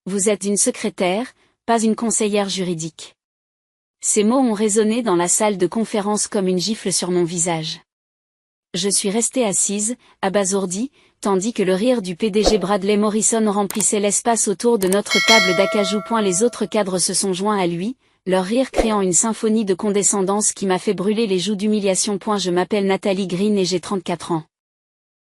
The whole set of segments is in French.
Vous êtes une secrétaire, pas une conseillère juridique. Ces mots ont résonné dans la salle de conférence comme une gifle sur mon visage. Je suis restée assise, abasourdie, tandis que le rire du PDG Bradley Morrison remplissait l'espace autour de notre table d'acajou. Les autres cadres se sont joints à lui, leur rire créant une symphonie de condescendance qui m'a fait brûler les joues d'humiliation. Je m'appelle Nathalie Green et j'ai 34 ans.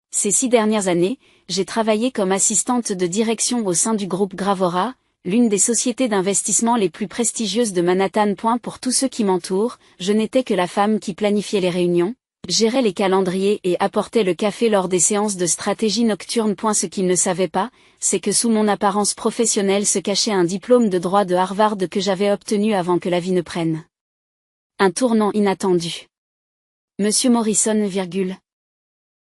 Ces 6 dernières années, j'ai travaillé comme assistante de direction au sein du groupe Gravora, l'une des sociétés d'investissement les plus prestigieuses de Manhattan. Pour tous ceux qui m'entourent, je n'étais que la femme qui planifiait les réunions, gérait les calendriers et apportait le café lors des séances de stratégie nocturne. Ce qu'ils ne savaient pas, c'est que sous mon apparence professionnelle se cachait un diplôme de droit de Harvard que j'avais obtenu avant que la vie ne prenne un tournant inattendu. Monsieur Morrison,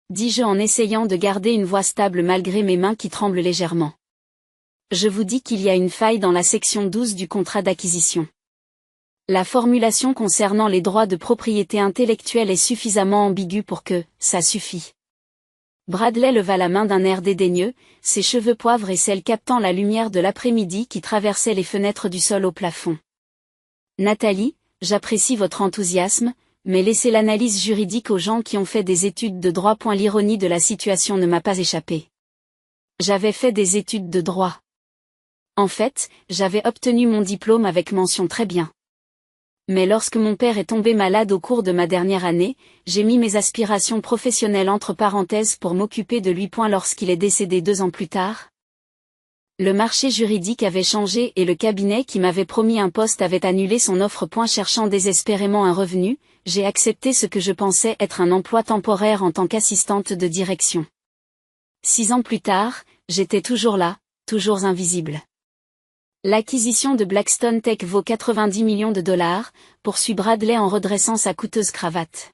dis-je en essayant de garder une voix stable malgré mes mains qui tremblent légèrement. Je vous dis qu'il y a une faille dans la section 12 du contrat d'acquisition. La formulation concernant les droits de propriété intellectuelle est suffisamment ambiguë pour que ça suffit. Bradley leva la main d'un air dédaigneux, ses cheveux poivre et celles captant la lumière de l'après-midi qui traversait les fenêtres du sol au plafond. Nathalie, j'apprécie votre enthousiasme, mais laissez l'analyse juridique aux gens qui ont fait des études de droit. L'ironie de la situation ne m'a pas échappé. J'avais fait des études de droit. En fait, j'avais obtenu mon diplôme avec mention très bien. Mais lorsque mon père est tombé malade au cours de ma dernière année, j'ai mis mes aspirations professionnelles entre parenthèses pour m'occuper de lui. Lorsqu'il est décédé 2 ans plus tard, le marché juridique avait changé et le cabinet qui m'avait promis un poste avait annulé son offre. Cherchant désespérément un revenu, j'ai accepté ce que je pensais être un emploi temporaire en tant qu'assistante de direction. 6 ans plus tard, j'étais toujours là, toujours invisible. L'acquisition de Blackstone Tech vaut 90 millions de dollars, poursuit Bradley en redressant sa coûteuse cravate.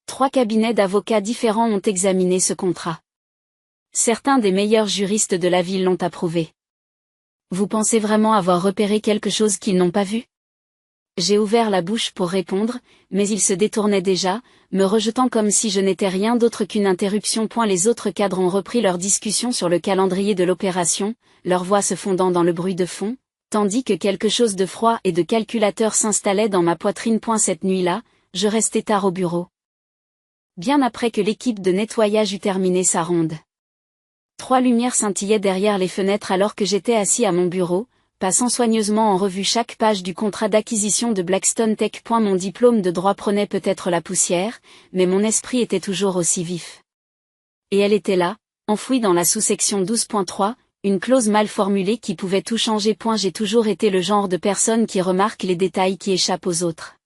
3 cabinets d'avocats différents ont examiné ce contrat. Certains des meilleurs juristes de la ville l'ont approuvé. Vous pensez vraiment avoir repéré quelque chose qu'ils n'ont pas vu? J'ai ouvert la bouche pour répondre, mais il se détournait déjà, me rejetant comme si je n'étais rien d'autre qu'une interruption. Les autres cadres ont repris leur discussion sur le calendrier de l'opération, leur voix se fondant dans le bruit de fond, tandis que quelque chose de froid et de calculateur s'installait dans ma poitrine. Cette nuit-là, je restais tard au bureau. Bien après que l'équipe de nettoyage eut terminé sa ronde. 3 lumières scintillaient derrière les fenêtres alors que j'étais assis à mon bureau, passant soigneusement en revue chaque page du contrat d'acquisition de Blackstone Tech. Mon diplôme de droit prenait peut-être la poussière, mais mon esprit était toujours aussi vif. Et elle était là, enfouie dans la sous-section 12.3, une clause mal formulée qui pouvait tout changer. J'ai toujours été le genre de personne qui remarque les détails qui échappent aux autres.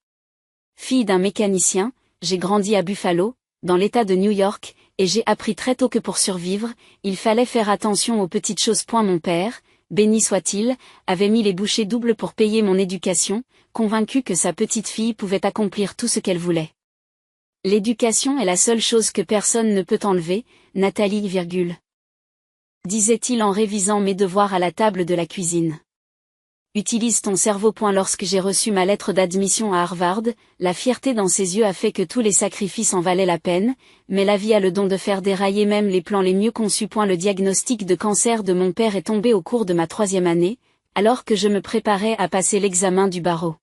Fille d'un mécanicien, j'ai grandi à Buffalo, dans l'État de New York, et j'ai appris très tôt que pour survivre, il fallait faire attention aux petites choses. Mon père, béni soit-il, avait mis les bouchées doubles pour payer mon éducation, convaincu que sa petite fille pouvait accomplir tout ce qu'elle voulait. L'éducation est la seule chose que personne ne peut enlever, Nathalie, disait-il en révisant mes devoirs à la table de la cuisine. Utilise ton cerveau. Lorsque j'ai reçu ma lettre d'admission à Harvard, la fierté dans ses yeux a fait que tous les sacrifices en valaient la peine, mais la vie a le don de faire dérailler même les plans les mieux conçus. Le diagnostic de cancer de mon père est tombé au cours de ma 3e année, alors que je me préparais à passer l'examen du barreau.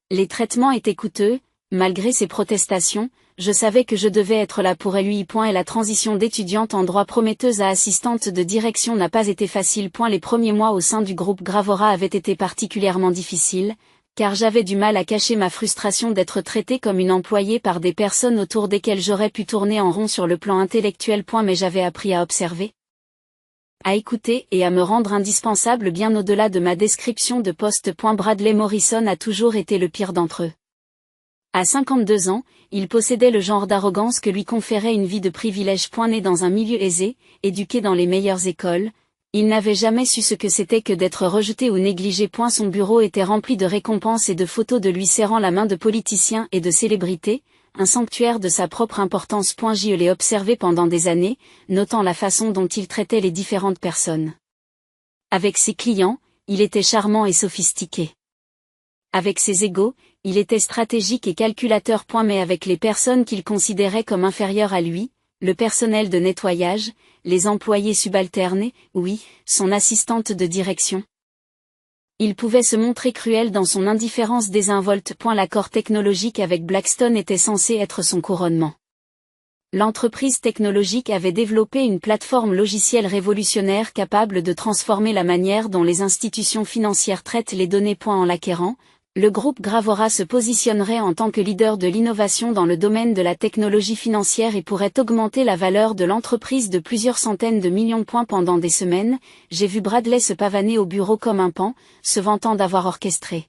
Les traitements étaient coûteux, malgré ses protestations, je savais que je devais être là pour lui. Et la transition d'étudiante en droit prometteuse à assistante de direction n'a pas été facile. Les premiers mois au sein du groupe Gravora avaient été particulièrement difficiles, car j'avais du mal à cacher ma frustration d'être traitée comme une employée par des personnes autour desquelles j'aurais pu tourner en rond sur le plan intellectuel. Mais j'avais appris à observer, à écouter et à me rendre indispensable bien au-delà de ma description de poste. Bradley Morrison a toujours été le pire d'entre eux. À 52 ans, il possédait le genre d'arrogance que lui conférait une vie de privilège. Né dans un milieu aisé, éduqué dans les meilleures écoles, il n'avait jamais su ce que c'était que d'être rejeté ou négligé. Son bureau était rempli de récompenses et de photos de lui serrant la main de politiciens et de célébrités, un sanctuaire de sa propre importance. Je l'ai observé pendant des années, notant la façon dont il traitait les différentes personnes. Avec ses clients, il était charmant et sophistiqué. Avec ses égaux, il était stratégique et calculateur. Mais avec les personnes qu'il considérait comme inférieures à lui, le personnel de nettoyage, les employés subalternés, oui, son assistante de direction. Il pouvait se montrer cruel dans son indifférence désinvolte. L'accord technologique avec Blackstone était censé être son couronnement. L'entreprise technologique avait développé une plateforme logicielle révolutionnaire capable de transformer la manière dont les institutions financières traitent les données. En l'acquérant, le groupe Gravora se positionnerait en tant que leader de l'innovation dans le domaine de la technologie financière et pourrait augmenter la valeur de l'entreprise de plusieurs centaines de millions. Pendant des semaines, j'ai vu Bradley se pavaner au bureau comme un paon, se vantant d'avoir orchestré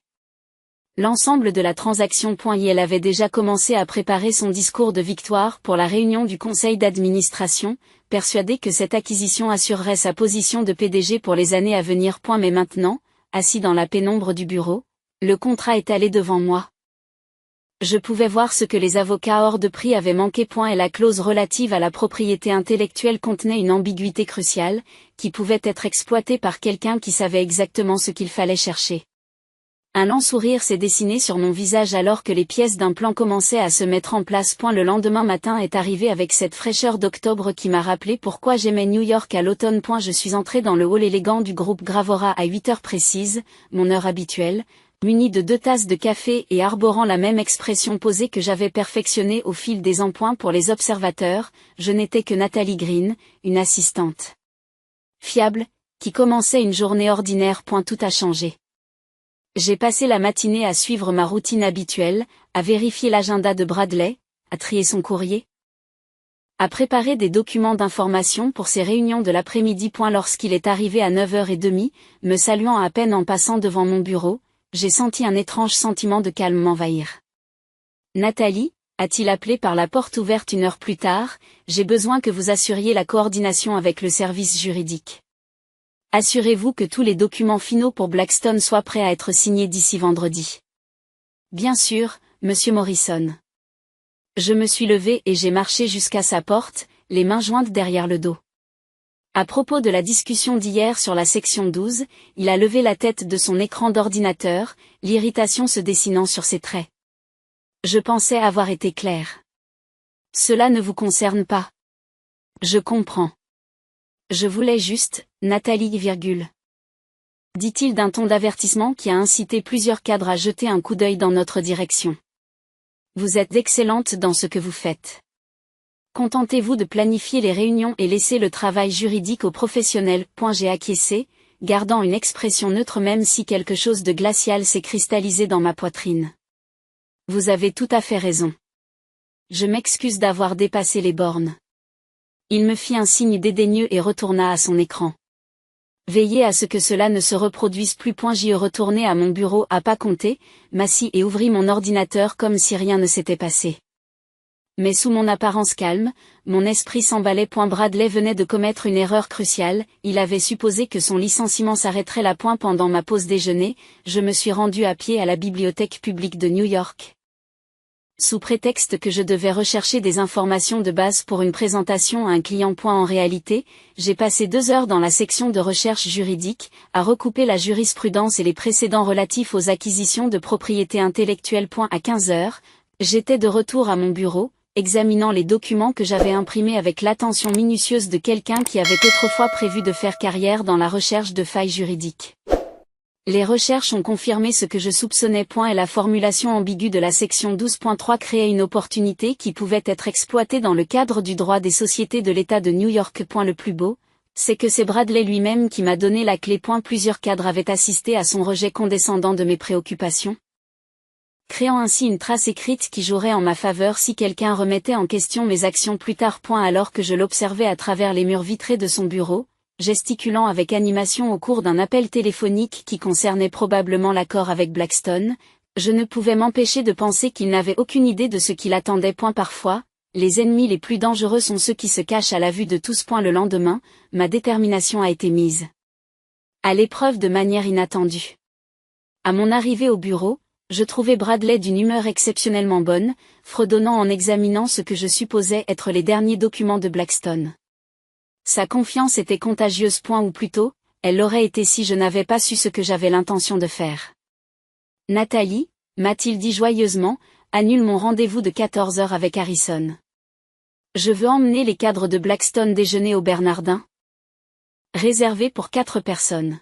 l'ensemble de la transaction. Elle avait déjà commencé à préparer son discours de victoire pour la réunion du conseil d'administration, persuadé que cette acquisition assurerait sa position de PDG pour les années à venir. Mais maintenant, assis dans la pénombre du bureau, le contrat étalé devant moi. Je pouvais voir ce que les avocats hors de prix avaient manqué. Et la clause relative à la propriété intellectuelle contenait une ambiguïté cruciale, qui pouvait être exploitée par quelqu'un qui savait exactement ce qu'il fallait chercher. Un lent sourire s'est dessiné sur mon visage alors que les pièces d'un plan commençaient à se mettre en place. Le lendemain matin est arrivé avec cette fraîcheur d'octobre qui m'a rappelé pourquoi j'aimais New York à l'automne. Je suis entré dans le hall élégant du groupe Gravora à 8 heures précises, mon heure habituelle, muni de 2 tasses de café et arborant la même expression posée que j'avais perfectionnée au fil des ans. Pour les observateurs, je n'étais que Nathalie Green, une assistante fiable, qui commençait une journée ordinaire. Tout a changé. J'ai passé la matinée à suivre ma routine habituelle, à vérifier l'agenda de Bradley, à trier son courrier, à préparer des documents d'information pour ses réunions de l'après-midi. Lorsqu'il est arrivé à 9h30, me saluant à peine en passant devant mon bureau, j'ai senti un étrange sentiment de calme m'envahir. Nathalie, a-t-il appelé par la porte ouverte 1 heure plus tard, j'ai besoin que vous assuriez la coordination avec le service juridique. Assurez-vous que tous les documents finaux pour Blackstone soient prêts à être signés d'ici vendredi. Bien sûr, Monsieur Morrison. Je me suis levé et j'ai marché jusqu'à sa porte, les mains jointes derrière le dos. À propos de la discussion d'hier sur la section 12, il a levé la tête de son écran d'ordinateur, l'irritation se dessinant sur ses traits. Je pensais avoir été clair. Cela ne vous concerne pas. Je comprends. Je voulais juste, Nathalie, dit-il d'un ton d'avertissement qui a incité plusieurs cadres à jeter un coup d'œil dans notre direction. Vous êtes excellente dans ce que vous faites. Contentez-vous de planifier les réunions et laissez le travail juridique aux professionnels. J'ai acquiescé, gardant une expression neutre même si quelque chose de glacial s'est cristallisé dans ma poitrine. Vous avez tout à fait raison. Je m'excuse d'avoir dépassé les bornes. Il me fit un signe dédaigneux et retourna à son écran. Veillez à ce que cela ne se reproduise plus. J'y retourné à mon bureau à pas compter, m'assis et ouvris mon ordinateur comme si rien ne s'était passé. Mais sous mon apparence calme, mon esprit s'emballait. Bradley venait de commettre une erreur cruciale, il avait supposé que son licenciement s'arrêterait là. Pendant ma pause déjeuner, je me suis rendu à pied à la bibliothèque publique de New York. Sous prétexte que je devais rechercher des informations de base pour une présentation à un client. En réalité, j'ai passé 2 heures dans la section de recherche juridique, à recouper la jurisprudence et les précédents relatifs aux acquisitions de propriété intellectuelle. À 15 heures, j'étais de retour à mon bureau, examinant les documents que j'avais imprimés avec l'attention minutieuse de quelqu'un qui avait autrefois prévu de faire carrière dans la recherche de failles juridiques. Les recherches ont confirmé ce que je soupçonnais. Et la formulation ambiguë de la section 12.3 créait une opportunité qui pouvait être exploitée dans le cadre du droit des sociétés de l'État de New York. Le plus beau, c'est que c'est Bradley lui-même qui m'a donné la clé. Plusieurs cadres avaient assisté à son rejet condescendant de mes préoccupations, créant ainsi une trace écrite qui jouerait en ma faveur si quelqu'un remettait en question mes actions plus tard. Alors que je l'observais à travers les murs vitrés de son bureau, gesticulant avec animation au cours d'un appel téléphonique qui concernait probablement l'accord avec Blackstone, je ne pouvais m'empêcher de penser qu'il n'avait aucune idée de ce qui l'attendait. Parfois, les ennemis les plus dangereux sont ceux qui se cachent à la vue de tous. Le lendemain, ma détermination a été mise à l'épreuve de manière inattendue. À mon arrivée au bureau, je trouvais Bradley d'une humeur exceptionnellement bonne, fredonnant en examinant ce que je supposais être les derniers documents de Blackstone. Sa confiance était contagieuse. Ou plutôt, elle l'aurait été si je n'avais pas su ce que j'avais l'intention de faire. Nathalie, m'a-t-il dit joyeusement, annule mon rendez-vous de 14 heures avec Harrison. Je veux emmener les cadres de Blackstone déjeuner au Bernardin. Réservé pour 4 personnes.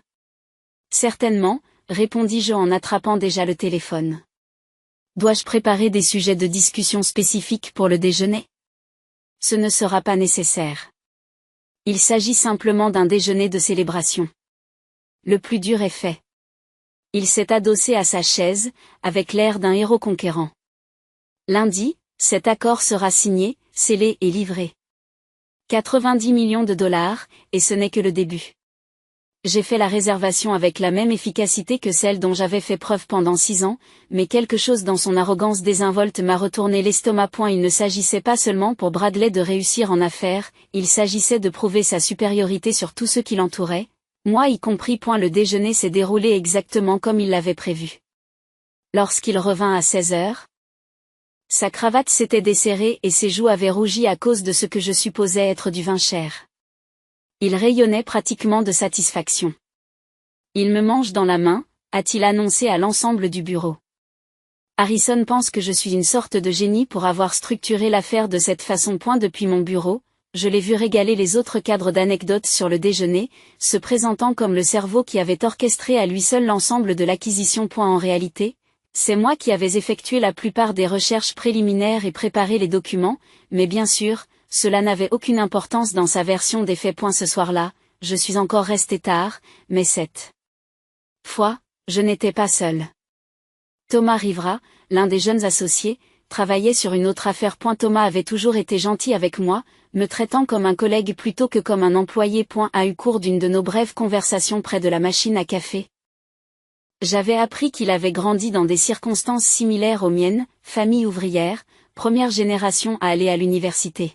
Certainement, répondis-je en attrapant déjà le téléphone. Dois-je préparer des sujets de discussion spécifiques pour le déjeuner? Ce ne sera pas nécessaire. Il s'agit simplement d'un déjeuner de célébration. Le plus dur est fait. Il s'est adossé à sa chaise, avec l'air d'un héros conquérant. Lundi, cet accord sera signé, scellé et livré. 90 millions de dollars, et ce n'est que le début. J'ai fait la réservation avec la même efficacité que celle dont j'avais fait preuve pendant 6 ans, mais quelque chose dans son arrogance désinvolte m'a retourné l'estomac. Il ne s'agissait pas seulement pour Bradley de réussir en affaires, il s'agissait de prouver sa supériorité sur tous ceux qui l'entouraient, moi y compris. Le déjeuner s'est déroulé exactement comme il l'avait prévu. Lorsqu'il revint à 16 heures, sa cravate s'était desserrée et ses joues avaient rougi à cause de ce que je supposais être du vin cher. Il rayonnait pratiquement de satisfaction. Il me mange dans la main, a-t-il annoncé à l'ensemble du bureau. Harrison pense que je suis une sorte de génie pour avoir structuré l'affaire de cette façon. Depuis mon bureau, je l'ai vu régaler les autres cadres d'anecdotes sur le déjeuner, se présentant comme le cerveau qui avait orchestré à lui seul l'ensemble de l'acquisition. En réalité, c'est moi qui avais effectué la plupart des recherches préliminaires et préparé les documents, mais bien sûr, cela n'avait aucune importance dans sa version des faits. Ce soir-là, je suis encore resté tard, mais cette fois, je n'étais pas seul. Thomas Rivera, l'un des jeunes associés, travaillait sur une autre affaire. Thomas avait toujours été gentil avec moi, me traitant comme un collègue plutôt que comme un employé. Au cours d'une de nos brèves conversations près de la machine à café, j'avais appris qu'il avait grandi dans des circonstances similaires aux miennes, famille ouvrière, première génération à aller à l'université.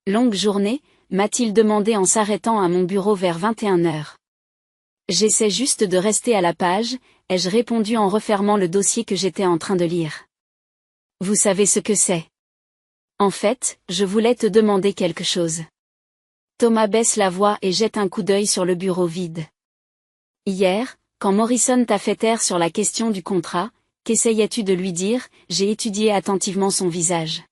Longue journée, m'a-t-il demandé en s'arrêtant à mon bureau vers 21 heures. J'essaie juste de rester à la page, ai-je répondu en refermant le dossier que j'étais en train de lire. Vous savez ce que c'est? En fait, je voulais te demander quelque chose. Thomas baisse la voix et jette un coup d'œil sur le bureau vide. Hier, quand Morrison t'a fait taire sur la question du contrat, qu'essayais-tu de lui dire? J'ai étudié attentivement son visage.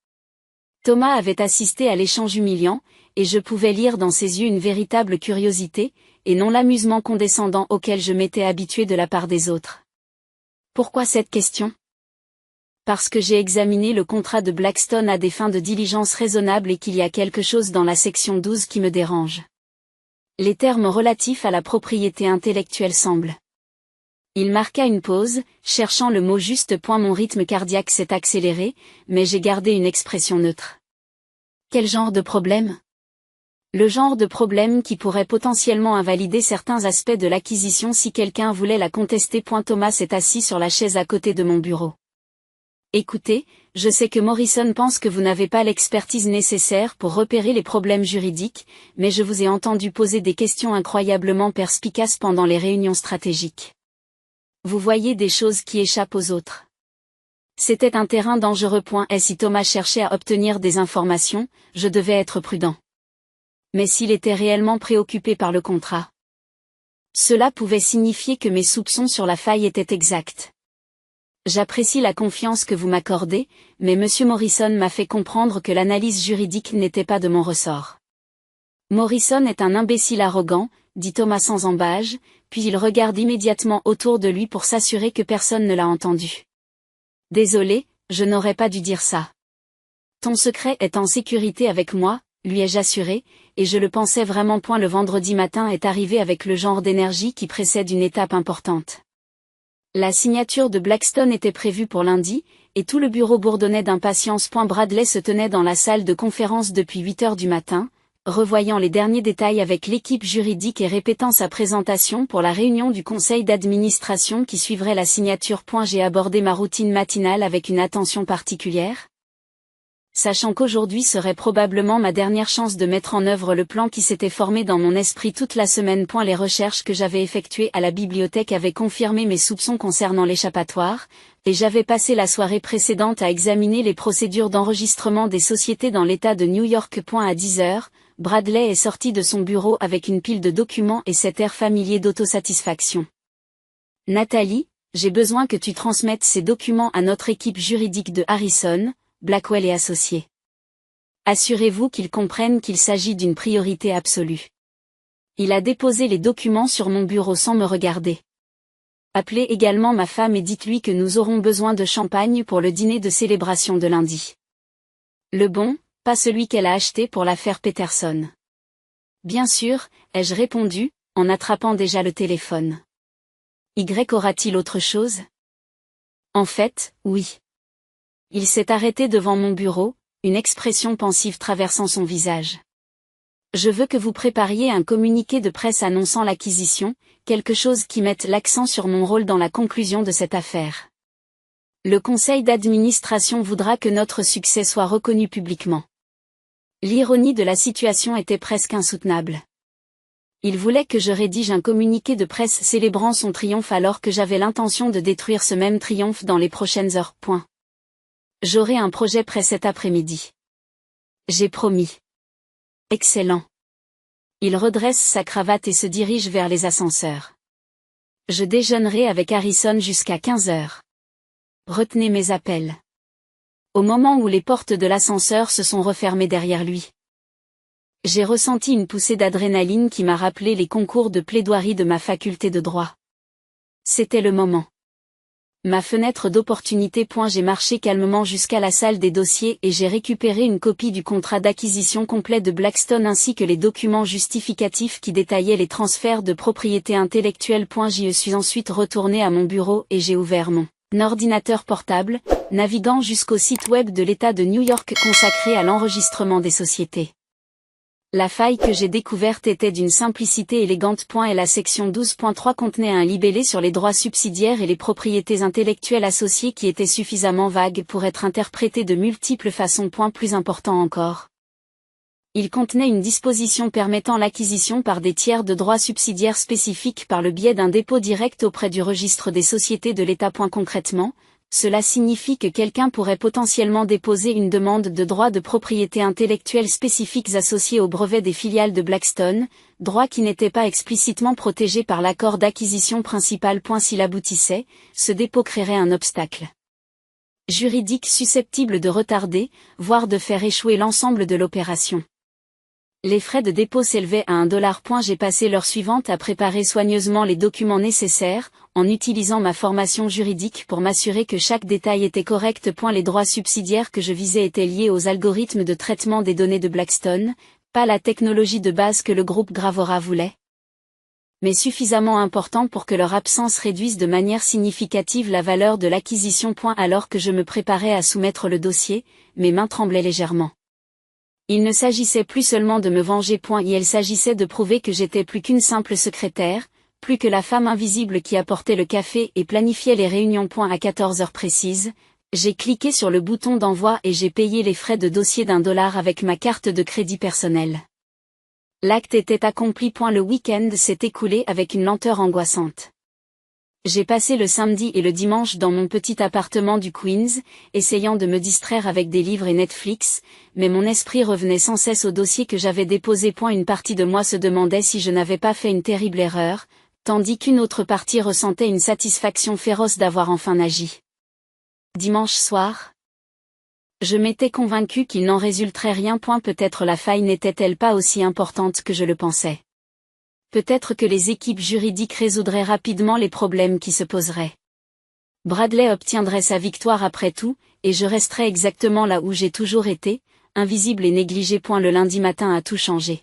Thomas avait assisté à l'échange humiliant, et je pouvais lire dans ses yeux une véritable curiosité, et non l'amusement condescendant auquel je m'étais habitué de la part des autres. Pourquoi cette question? Parce que j'ai examiné le contrat de Blackstone à des fins de diligence raisonnable et qu'il y a quelque chose dans la section 12 qui me dérange. Les termes relatifs à la propriété intellectuelle semblent. Il marqua une pause, cherchant le mot juste. Mon rythme cardiaque s'est accéléré, mais j'ai gardé une expression neutre. Quel genre de problème? Le genre de problème qui pourrait potentiellement invalider certains aspects de l'acquisition si quelqu'un voulait la contester. Thomas s'est assis sur la chaise à côté de mon bureau. Écoutez, je sais que Morrison pense que vous n'avez pas l'expertise nécessaire pour repérer les problèmes juridiques, mais je vous ai entendu poser des questions incroyablement perspicaces pendant les réunions stratégiques. Vous voyez des choses qui échappent aux autres. C'était un terrain dangereux. Et si Thomas cherchait à obtenir des informations, je devais être prudent. Mais s'il était réellement préoccupé par le contrat, cela pouvait signifier que mes soupçons sur la faille étaient exacts. J'apprécie la confiance que vous m'accordez, mais M. Morrison m'a fait comprendre que l'analyse juridique n'était pas de mon ressort. Morrison est un imbécile arrogant, dit Thomas sans ambages, puis il regarde immédiatement autour de lui pour s'assurer que personne ne l'a entendu. Désolé, je n'aurais pas dû dire ça. Ton secret est en sécurité avec moi, lui ai-je assuré, et je le pensais vraiment. Le vendredi matin est arrivé avec le genre d'énergie qui précède une étape importante. La signature de Blackstone était prévue pour lundi, et tout le bureau bourdonnait d'impatience. Bradley se tenait dans la salle de conférence depuis 8 heures du matin, revoyant les derniers détails avec l'équipe juridique et répétant sa présentation pour la réunion du conseil d'administration qui suivrait la signature. J'ai abordé ma routine matinale avec une attention particulière, sachant qu'aujourd'hui serait probablement ma dernière chance de mettre en œuvre le plan qui s'était formé dans mon esprit toute la semaine. Les recherches que j'avais effectuées à la bibliothèque avaient confirmé mes soupçons concernant l'échappatoire, et j'avais passé la soirée précédente à examiner les procédures d'enregistrement des sociétés dans l'État de New York. À 10 heures, Bradley est sorti de son bureau avec une pile de documents et cet air familier d'autosatisfaction. Nathalie, j'ai besoin que tu transmettes ces documents à notre équipe juridique de Harrison, Blackwell et associés. Assurez-vous qu'il comprenne qu'il s'agit d'une priorité absolue. Il a déposé les documents sur mon bureau sans me regarder. Appelez également ma femme et dites-lui que nous aurons besoin de champagne pour le dîner de célébration de lundi. Le bon, pas celui qu'elle a acheté pour l'affaire Peterson. Bien sûr, ai-je répondu, en attrapant déjà le téléphone. Y aura-t-il autre chose? En fait, oui. Il s'est arrêté devant mon bureau, une expression pensive traversant son visage. Je veux que vous prépariez un communiqué de presse annonçant l'acquisition, quelque chose qui mette l'accent sur mon rôle dans la conclusion de cette affaire. Le conseil d'administration voudra que notre succès soit reconnu publiquement. L'ironie de la situation était presque insoutenable. Il voulait que je rédige un communiqué de presse célébrant son triomphe alors que j'avais l'intention de détruire ce même triomphe dans les prochaines heures. J'aurai un projet prêt cet après-midi. J'ai promis. Excellent. Il redresse sa cravate et se dirige vers les ascenseurs. Je déjeunerai avec Harrison jusqu'à 15 heures. Retenez mes appels. Au moment où les portes de l'ascenseur se sont refermées derrière lui. J'ai ressenti une poussée d'adrénaline qui m'a rappelé les concours de plaidoirie de ma faculté de droit. C'était le moment. Ma fenêtre d'opportunité. J'ai marché calmement jusqu'à la salle des dossiers et j'ai récupéré une copie du contrat d'acquisition complet de Blackstone ainsi que les documents justificatifs qui détaillaient les transferts de propriété intellectuelle. J'y suis ensuite retourné à mon bureau et j'ai ouvert mon ordinateur portable, naviguant jusqu'au site web de l'État de New York consacré à l'enregistrement des sociétés. La faille que j'ai découverte était d'une simplicité élégante. Et la section 12.3 contenait un libellé sur les droits subsidiaires et les propriétés intellectuelles associées qui était suffisamment vague pour être interprété de multiples façons. Plus important encore. Il contenait une disposition permettant l'acquisition par des tiers de droits subsidiaires spécifiques par le biais d'un dépôt direct auprès du registre des sociétés de l'État. Concrètement, cela signifie que quelqu'un pourrait potentiellement déposer une demande de droits de propriété intellectuelle spécifiques associés au brevet des filiales de Blackstone, droits qui n'étaient pas explicitement protégés par l'accord d'acquisition principal. S'il aboutissait, ce dépôt créerait un obstacle juridique susceptible de retarder, voire de faire échouer l'ensemble de l'opération. Les frais de dépôt s'élevaient à $1. J'ai passé l'heure suivante à préparer soigneusement les documents nécessaires, en utilisant ma formation juridique pour m'assurer que chaque détail était correct. Les droits subsidiaires que je visais étaient liés aux algorithmes de traitement des données de Blackstone, pas la technologie de base que le groupe Gravora voulait, mais suffisamment importants pour que leur absence réduise de manière significative la valeur de l'acquisition. Alors que je me préparais à soumettre le dossier, mes mains tremblaient légèrement. Il ne s'agissait plus seulement de me venger. Il s'agissait de prouver que j'étais plus qu'une simple secrétaire, plus que la femme invisible qui apportait le café et planifiait les réunions. À 14 heures précises, j'ai cliqué sur le bouton d'envoi et j'ai payé les frais de dossier $1 avec ma carte de crédit personnelle. L'acte était accompli. Le week-end s'est écoulé avec une lenteur angoissante. J'ai passé le samedi et le dimanche dans mon petit appartement du Queens, essayant de me distraire avec des livres et Netflix, mais mon esprit revenait sans cesse au dossier que j'avais déposé. Une partie de moi se demandait si je n'avais pas fait une terrible erreur, tandis qu'une autre partie ressentait une satisfaction féroce d'avoir enfin agi. Dimanche soir, je m'étais convaincu qu'il n'en résulterait rien. Peut-être la faille n'était-elle pas aussi importante que je le pensais. Peut-être que les équipes juridiques résoudraient rapidement les problèmes qui se poseraient. Bradley obtiendrait sa victoire après tout, et je resterais exactement là où j'ai toujours été, invisible et négligé. Le lundi matin a tout changé.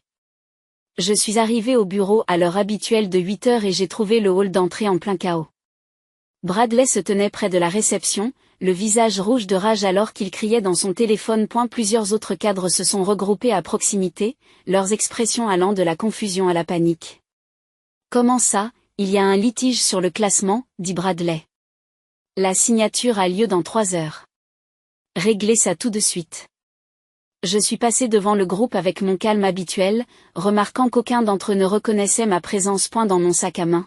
Je suis arrivé au bureau à l'heure habituelle de 8 heures et j'ai trouvé le hall d'entrée en plein chaos. Bradley se tenait près de la réception, le visage rouge de rage alors qu'il criait dans son téléphone. Plusieurs autres cadres se sont regroupés à proximité, leurs expressions allant de la confusion à la panique. « Comment ça, il y a un litige sur le classement ?» dit Bradley. « La signature a lieu dans 3 heures. Réglez ça tout de suite. » Je suis passé devant le groupe avec mon calme habituel, remarquant qu'aucun d'entre eux ne reconnaissait ma présence. Dans mon sac à main,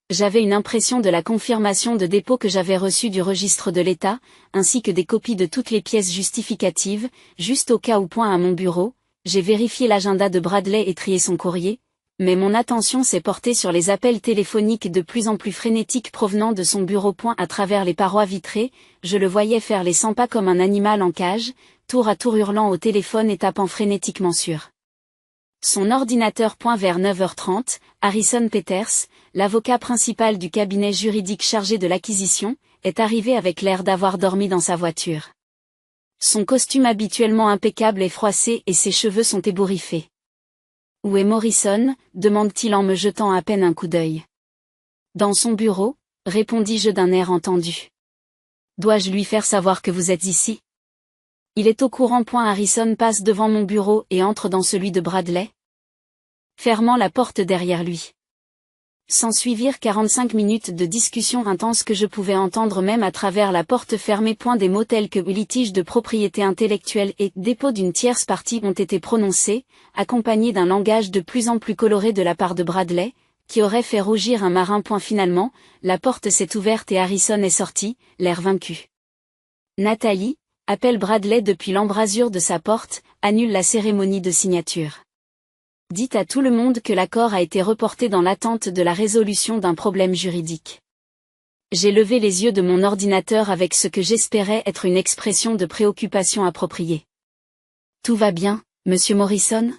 j'avais une impression de la confirmation de dépôt que j'avais reçue du registre de l'État, ainsi que des copies de toutes les pièces justificatives, juste au cas où. À mon bureau, j'ai vérifié l'agenda de Bradley et trié son courrier, Mais mon attention s'est portée sur les appels téléphoniques de plus en plus frénétiques provenant de son bureau. À travers les parois vitrées, je le voyais faire les 100 pas comme un animal en cage, tour à tour hurlant au téléphone et tapant frénétiquement sur son ordinateur. Vers 9h30, Harrison Peters, l'avocat principal du cabinet juridique chargé de l'acquisition, est arrivé avec l'air d'avoir dormi dans sa voiture. Son costume habituellement impeccable est froissé et ses cheveux sont ébouriffés. « Où est Morrison ?» demande-t-il en me jetant à peine un coup d'œil. « Dans son bureau ?» répondis-je d'un air entendu. « Dois-je lui faire savoir que vous êtes ici ? » Il est au courant. Harrison passe devant mon bureau et entre dans celui de Bradley, fermant la porte derrière lui. S'ensuivirent 45 minutes de discussion intense que je pouvais entendre même à travers la porte fermée. Des mots tels que litige de propriété intellectuelle et dépôt d'une tierce partie ont été prononcés, accompagnés d'un langage de plus en plus coloré de la part de Bradley, qui aurait fait rougir un marin. Finalement, la porte s'est ouverte et Harrison est sorti, l'air vaincu. Nathalie, appelle Bradley depuis l'embrasure de sa porte, annule la cérémonie de signature. Dites à tout le monde que l'accord a été reporté dans l'attente de la résolution d'un problème juridique. J'ai levé les yeux de mon ordinateur avec ce que j'espérais être une expression de préoccupation appropriée. Tout va bien, monsieur Morrison ?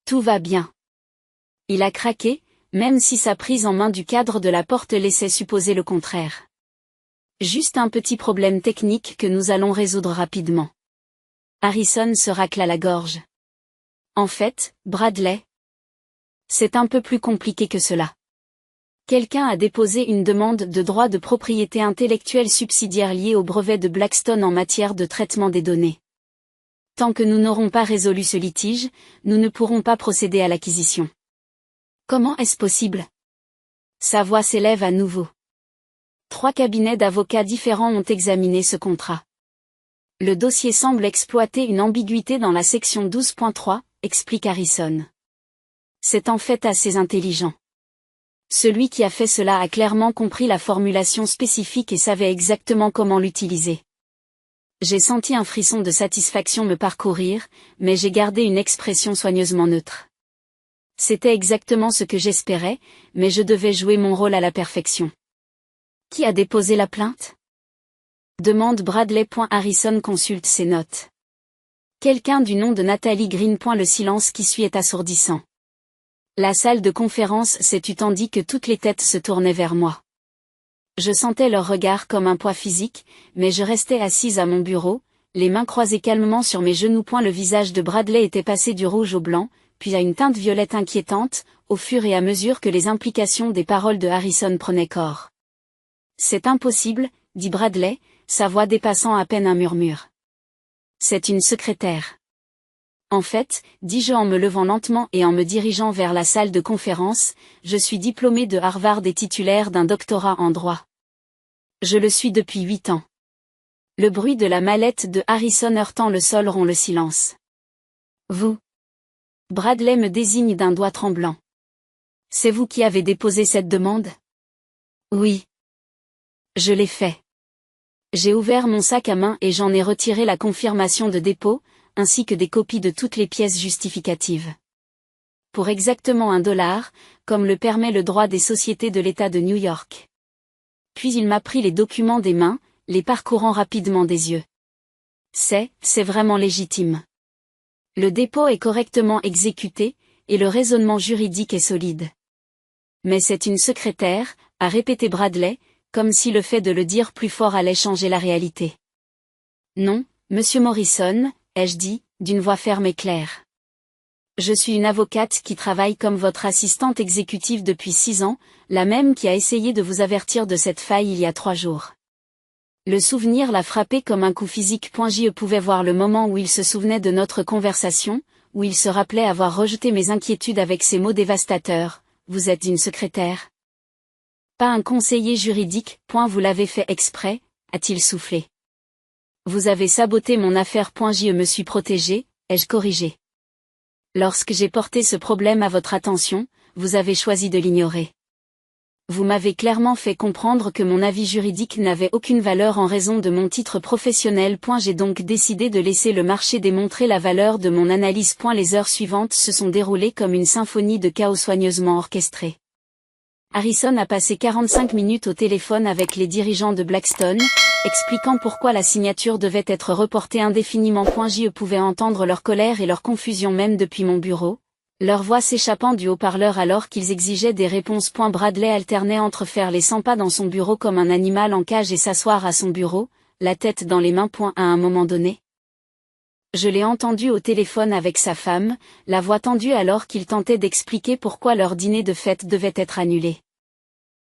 Tout va bien. Il a craqué, même si sa prise en main du cadre de la porte laissait supposer le contraire. Juste un petit problème technique que nous allons résoudre rapidement. Harrison se racla la gorge. En fait, Bradley, c'est un peu plus compliqué que cela. Quelqu'un a déposé une demande de droit de propriété intellectuelle subsidiaire liée au brevet de Blackstone en matière de traitement des données. Tant que nous n'aurons pas résolu ce litige, nous ne pourrons pas procéder à l'acquisition. Comment est-ce possible ? Sa voix s'élève à nouveau. 3 cabinets d'avocats différents ont examiné ce contrat. Le dossier semble exploiter une ambiguïté dans la section 12.3, explique Harrison. C'est en fait assez intelligent. Celui qui a fait cela a clairement compris la formulation spécifique et savait exactement comment l'utiliser. J'ai senti un frisson de satisfaction me parcourir, mais j'ai gardé une expression soigneusement neutre. C'était exactement ce que j'espérais, mais je devais jouer mon rôle à la perfection. Qui a déposé la plainte ? Demande Bradley. Harrison consulte ses notes. Quelqu'un du nom de Nathalie Green. Le silence qui suit est assourdissant. La salle de conférence s'est tue tandis que toutes les têtes se tournaient vers moi. Je sentais leur regard comme un poids physique, mais je restais assise à mon bureau, les mains croisées calmement sur mes genoux. Le visage de Bradley était passé du rouge au blanc, puis à une teinte violette inquiétante, au fur et à mesure que les implications des paroles de Harrison prenaient corps. C'est impossible, dit Bradley, sa voix dépassant à peine un murmure. C'est une secrétaire. En fait, dis-je en me levant lentement et en me dirigeant vers la salle de conférence, je suis diplômé de Harvard et titulaire d'un doctorat en droit. Je le suis depuis 8 ans. Le bruit de la mallette de Harrison heurtant le sol rompt le silence. Vous. Bradley me désigne d'un doigt tremblant. C'est vous qui avez déposé cette demande ? Oui. Je l'ai fait. J'ai ouvert mon sac à main et j'en ai retiré la confirmation de dépôt, ainsi que des copies de toutes les pièces justificatives. Pour exactement $1, comme le permet le droit des sociétés de l'État de New York. Puis il m'a pris les documents des mains, les parcourant rapidement des yeux. C'est vraiment légitime. Le dépôt est correctement exécuté, et le raisonnement juridique est solide. Mais c'est une secrétaire, a répété Bradley, comme si le fait de le dire plus fort allait changer la réalité. Non, monsieur Morrison, ai-je dit, d'une voix ferme et claire. Je suis une avocate qui travaille comme votre assistante exécutive depuis 6 ans, la même qui a essayé de vous avertir de cette faille il y a 3 jours. Le souvenir l'a frappé comme un coup physique. Je pouvais voir le moment où il se souvenait de notre conversation, où il se rappelait avoir rejeté mes inquiétudes avec ces mots dévastateurs. Vous êtes une secrétaire ? Pas un conseiller juridique. Vous l'avez fait exprès, a-t-il soufflé. Vous avez saboté mon affaire. Je me suis protégé, ai-je corrigé. Lorsque j'ai porté ce problème à votre attention, vous avez choisi de l'ignorer. Vous m'avez clairement fait comprendre que mon avis juridique n'avait aucune valeur en raison de mon titre professionnel. J'ai donc décidé de laisser le marché démontrer la valeur de mon analyse. Les heures suivantes se sont déroulées comme une symphonie de chaos soigneusement orchestrée. Harrison a passé 45 minutes au téléphone avec les dirigeants de Blackstone, expliquant pourquoi la signature devait être reportée indéfiniment. Je pouvais entendre leur colère et leur confusion même depuis mon bureau, leur voix s'échappant du haut-parleur alors qu'ils exigeaient des réponses. Bradley alternait entre faire les 100 pas dans son bureau comme un animal en cage et s'asseoir à son bureau, la tête dans les mains. À un moment donné, je l'ai entendu au téléphone avec sa femme, la voix tendue alors qu'il tentait d'expliquer pourquoi leur dîner de fête devait être annulé.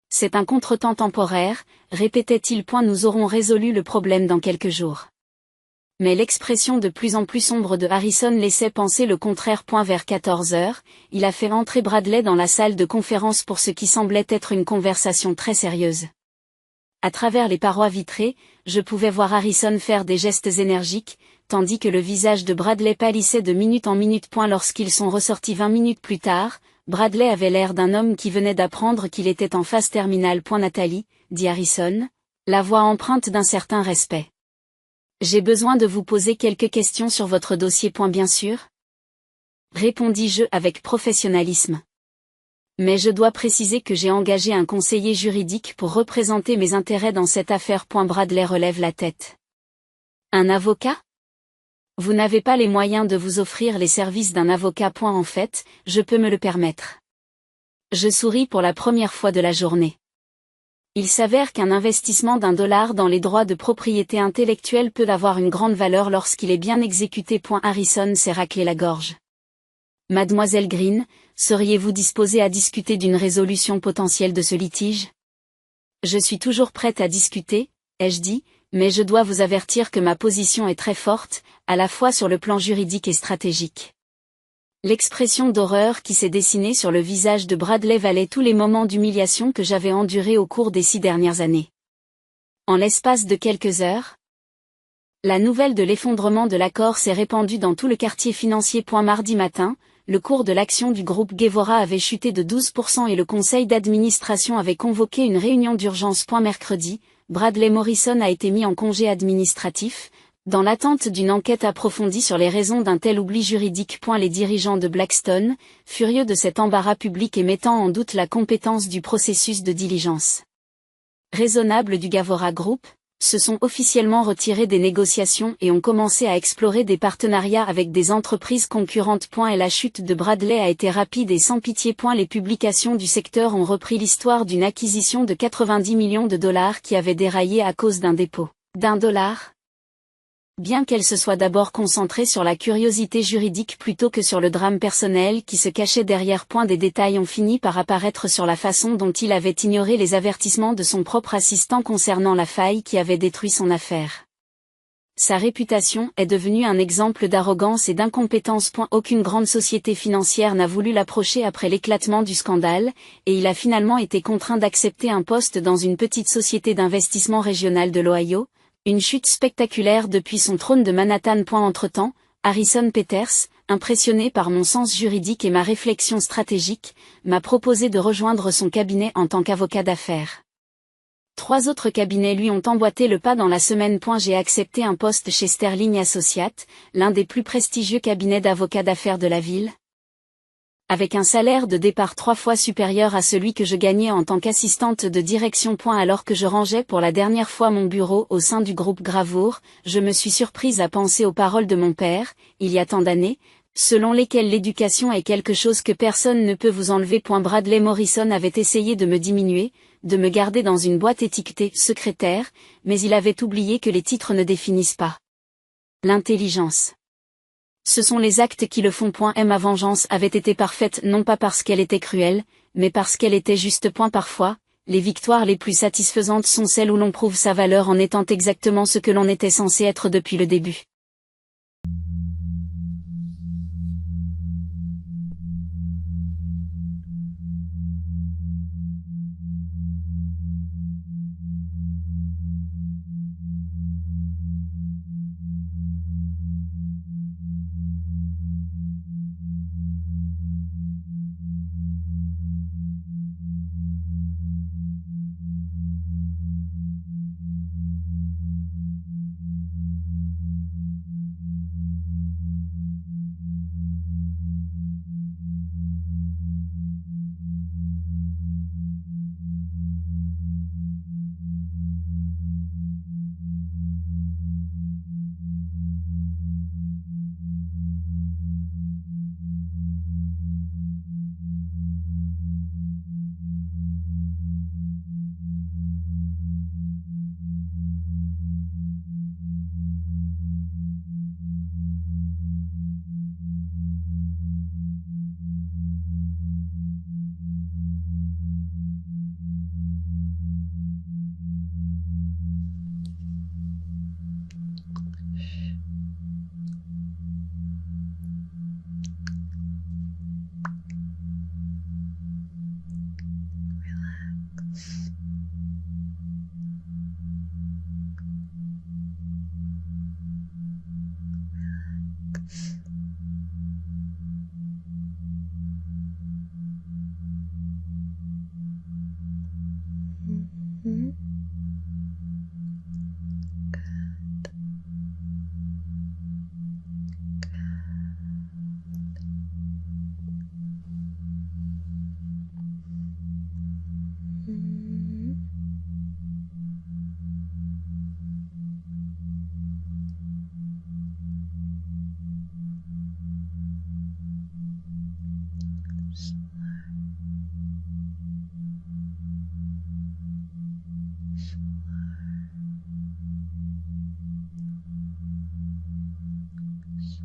C'est un contretemps temporaire, répétait-il. Nous aurons résolu le problème dans quelques jours. Mais l'expression de plus en plus sombre de Harrison laissait penser le contraire. Vers 14 heures, il a fait entrer Bradley dans la salle de conférence pour ce qui semblait être une conversation très sérieuse. À travers les parois vitrées, je pouvais voir Harrison faire des gestes énergiques, tandis que le visage de Bradley pâlissait de minute en minute. Lorsqu'ils sont ressortis 20 minutes plus tard, Bradley avait l'air d'un homme qui venait d'apprendre qu'il était en phase terminale. Nathalie, dit Harrison, la voix empreinte d'un certain respect. J'ai besoin de vous poser quelques questions sur votre dossier. Bien sûr, répondis-je avec professionnalisme. Mais je dois préciser que j'ai engagé un conseiller juridique pour représenter mes intérêts dans cette affaire. Bradley relève la tête. Un avocat ? Vous n'avez pas les moyens de vous offrir les services d'un avocat. En fait, je peux me le permettre. Je souris pour la première fois de la journée. Il s'avère qu'un investissement $1 dans les droits de propriété intellectuelle peut avoir une grande valeur lorsqu'il est bien exécuté. Harrison s'est raclé la gorge. Mademoiselle Green, seriez-vous disposée à discuter d'une résolution potentielle de ce litige ? Je suis toujours prête à discuter, ai-je dit, mais je dois vous avertir que ma position est très forte, à la fois sur le plan juridique et stratégique. L'expression d'horreur qui s'est dessinée sur le visage de Bradley valait tous les moments d'humiliation que j'avais endurés au cours des 6 dernières années. En l'espace de quelques heures, la nouvelle de l'effondrement de l'accord s'est répandue dans tout le quartier financier. Mardi matin, le cours de l'action du groupe Gevora avait chuté de 12% et le conseil d'administration avait convoqué une réunion d'urgence. Mercredi, Bradley Morrison a été mis en congé administratif, dans l'attente d'une enquête approfondie sur les raisons d'un tel oubli juridique. Les dirigeants de Blackstone, furieux de cet embarras public et mettant en doute la compétence du processus de diligence raisonnable du Gevora Group, se sont officiellement retirés des négociations et ont commencé à explorer des partenariats avec des entreprises concurrentes. Et la chute de Bradley a été rapide et sans pitié. Les publications du secteur ont repris l'histoire d'une acquisition de $90 millions qui avait déraillé à cause d'un dépôt $1. Bien qu'elle se soit d'abord concentrée sur la curiosité juridique plutôt que sur le drame personnel qui se cachait derrière. Des détails ont fini par apparaître sur la façon dont il avait ignoré les avertissements de son propre assistant concernant la faille qui avait détruit son affaire. Sa réputation est devenue un exemple d'arrogance et d'incompétence. Aucune grande société financière n'a voulu l'approcher après l'éclatement du scandale, et il a finalement été contraint d'accepter un poste dans une petite société d'investissement régionale de l'Ohio. Une chute spectaculaire depuis son trône de Manhattan. Entre-temps, Harrison Peters, impressionné par mon sens juridique et ma réflexion stratégique, m'a proposé de rejoindre son cabinet en tant qu'avocat d'affaires. 3 autres cabinets lui ont emboîté le pas dans la semaine. J'ai accepté un poste chez Sterling Associates, l'un des plus prestigieux cabinets d'avocats d'affaires de la ville. Avec un salaire de départ 3 fois supérieur à celui que je gagnais en tant qu'assistante de direction. Alors que je rangeais pour la dernière fois mon bureau au sein du groupe Gravour, je me suis surprise à penser aux paroles de mon père, il y a tant d'années, selon lesquelles l'éducation est quelque chose que personne ne peut vous enlever. Bradley Morrison avait essayé de me diminuer, de me garder dans une boîte étiquetée secrétaire, mais il avait oublié que les titres ne définissent pas l'intelligence. Ce sont les actes qui le font. Ma vengeance avait été parfaite non pas parce qu'elle était cruelle, mais parce qu'elle était juste. Parfois, les victoires les plus satisfaisantes sont celles où l'on prouve sa valeur en étant exactement ce que l'on était censé être depuis le début.